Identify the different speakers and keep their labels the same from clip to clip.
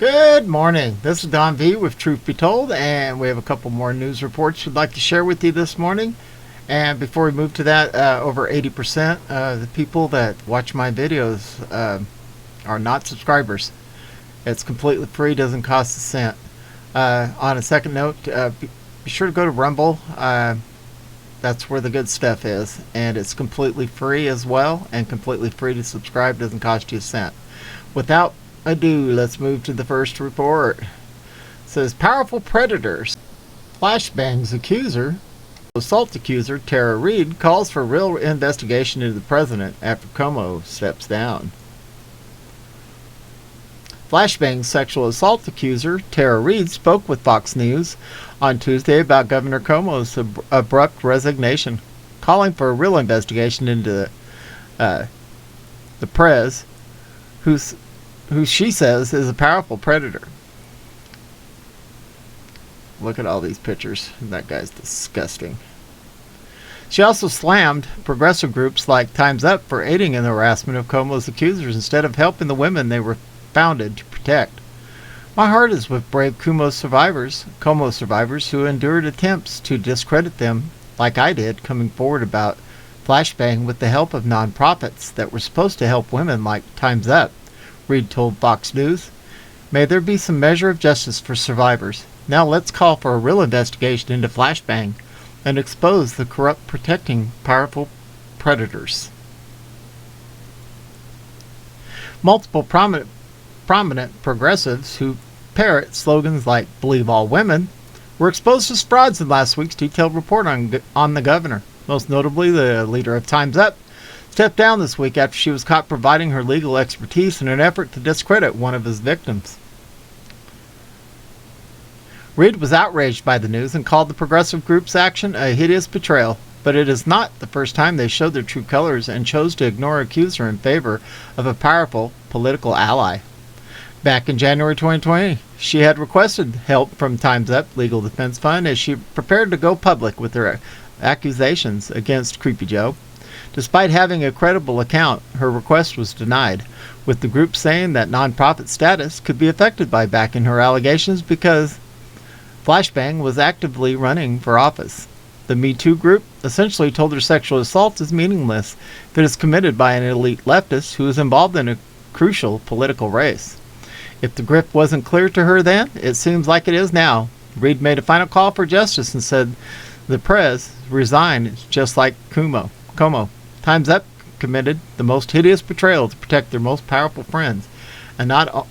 Speaker 1: Good morning. This is Don V with Truth Be Told, and we have a couple more news reports we'd like to share with you this morning. And before we move to that, over 80% of the people that watch my videos are not subscribers. It's completely free, doesn't cost a cent. On a second note, be sure to go to Rumble. That's where the good stuff is, and it's completely free as well, and completely free to subscribe, doesn't cost you a cent. Without ado, let's move to the first report. It says powerful predators. Flashbang's accuser, assault accuser Tara Reade, calls for real investigation into the president after Cuomo steps down. Flashbang's sexual assault accuser Tara Reade spoke with Fox News on Tuesday about Governor Cuomo's abrupt resignation, calling for a real investigation into the prez, who she says is a powerful predator. Look at all these pictures. That guy's disgusting. She also slammed progressive groups like Time's Up for aiding in the harassment of Cuomo's accusers instead of helping the women they were founded to protect. My heart is with brave Cuomo survivors who endured attempts to discredit them like I did, coming forward about Flashbang with the help of nonprofits that were supposed to help women like Time's Up, Reade told Fox News. May there be some measure of justice for survivors. Now let's call for a real investigation into Flashbang and expose the corrupt protecting powerful predators. Multiple prominent progressives who parrot slogans like "Believe all women" were exposed as frauds in last week's detailed report on the governor. Most notably, the leader of Time's Up stepped down this week after she was caught providing her legal expertise in an effort to discredit one of his victims. Reade was outraged by the news and called the progressive group's action a hideous betrayal, but it is not the first time they showed their true colors and chose to ignore accuser in favor of a powerful political ally. Back in January 2020, she had requested help from Time's Up Legal Defense Fund as she prepared to go public with her accusations against Creepy Joe. Despite having a credible account, her request was denied, with the group saying that nonprofit status could be affected by backing her allegations because Flashbang was actively running for office. The Me Too group essentially told her sexual assault is meaningless if it is committed by an elite leftist who is involved in a crucial political race. If the grip wasn't clear to her then, it seems like it is now. Reade made a final call for justice and said the prez resigned just like Cuomo. Time's Up committed the most hideous betrayal to protect their most powerful friends, and not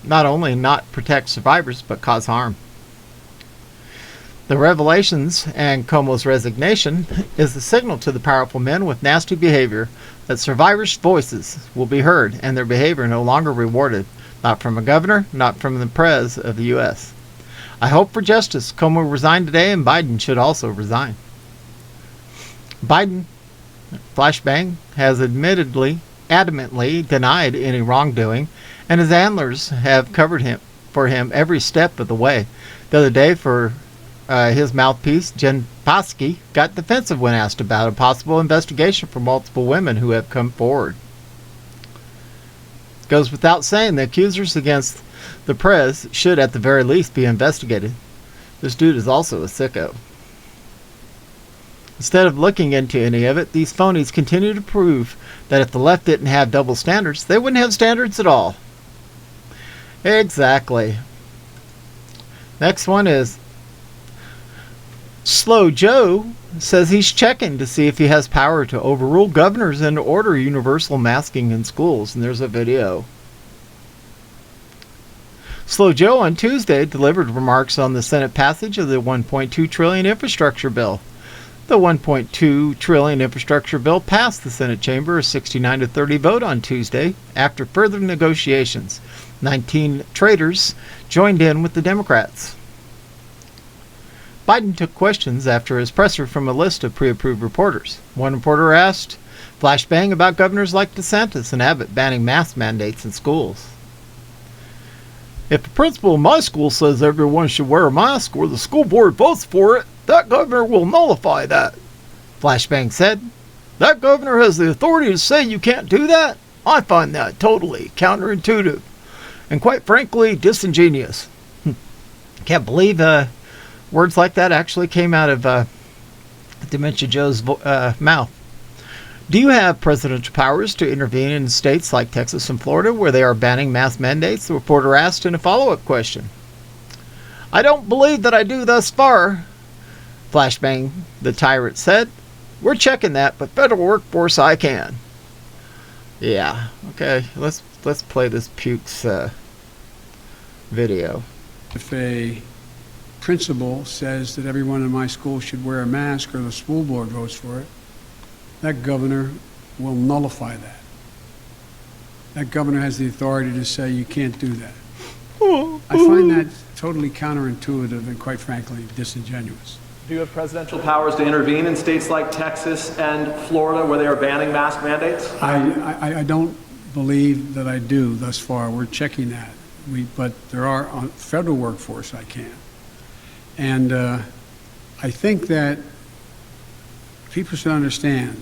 Speaker 1: only not protect survivors, but cause harm. The revelations and Cuomo's resignation is the signal to the powerful men with nasty behavior that survivors' voices will be heard and their behavior no longer rewarded, not from a governor, not from the prez of the U.S. I hope for justice. Cuomo resigned today, and Biden should also resign. Flashbang has adamantly denied any wrongdoing, and his handlers have covered for him every step of the way. The other day, his mouthpiece, Jen Psaki, got defensive when asked about a possible investigation for multiple women who have come forward. It goes without saying the accusers against the prez should at the very least be investigated. This dude is also a sicko. Instead of looking into any of it, these phonies continue to prove that if the left didn't have double standards, they wouldn't have standards at all. Exactly. Next one is Slow Joe says he's checking to see if he has power to overrule governors and order universal masking in schools. And there's a video. Slow Joe on Tuesday delivered remarks on the Senate passage of the $1.2 trillion infrastructure bill. The $1.2 trillion infrastructure bill passed the Senate chamber a 69-30 vote on Tuesday after further negotiations. 19 traitors joined in with the Democrats. Biden took questions after his presser from a list of pre-approved reporters. One reporter asked Flashbang about governors like DeSantis and Abbott banning mask mandates in schools. If the principal in my school says everyone should wear a mask or the school board votes for it, that governor will nullify that, Flashbang said. That governor has the authority to say you can't do that? I find that totally counterintuitive. and quite frankly, disingenuous. Can't believe words like that actually came out of Dementia Joe's mouth. Do you have presidential powers to intervene in states like Texas and Florida where they are banning mask mandates? The reporter asked in a follow-up question. I don't believe that I do thus far, Flashbang the tyrant said. We're checking that, but federal workforce I can. Yeah, okay, let's play this Pukes video.
Speaker 2: If a principal says that everyone in my school should wear a mask, or the school board votes for it, that governor will nullify that. That governor has the authority to say you can't do that. I find that totally counterintuitive and, quite frankly, disingenuous.
Speaker 3: Do you have presidential powers to intervene in states like Texas and Florida where they are banning mask mandates?
Speaker 2: I don't believe that I do thus far. We're checking that. But there are on federal workforce I can. And I think that people should understand,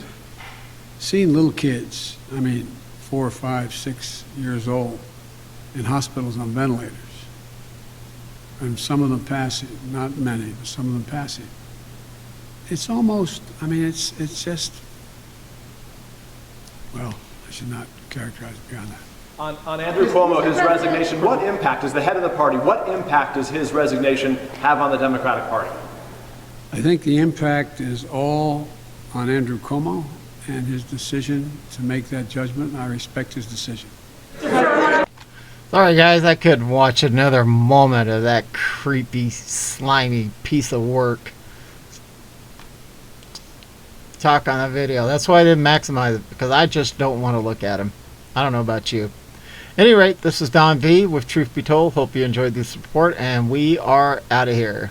Speaker 2: seeing little kids, 4, 5, 6 years old, in hospitals on ventilators, and some of them passing, not many, but some of them passing. It's almost, it's just, well, I should not characterize it beyond that.
Speaker 3: On Andrew Cuomo, his resignation, what impact, as the head of the party, what impact does his resignation have on the Democratic Party?
Speaker 2: I think the impact is all on Andrew Cuomo and his decision to make that judgment, and I respect his decision.
Speaker 1: Sorry guys, I couldn't watch another moment of that creepy, slimy piece of work talk on the video. That's why I didn't maximize it, because I just don't want to look at him. I don't know about you. At any rate, this is Don V with Truth Be Told. Hope you enjoyed this report, and we are out of here.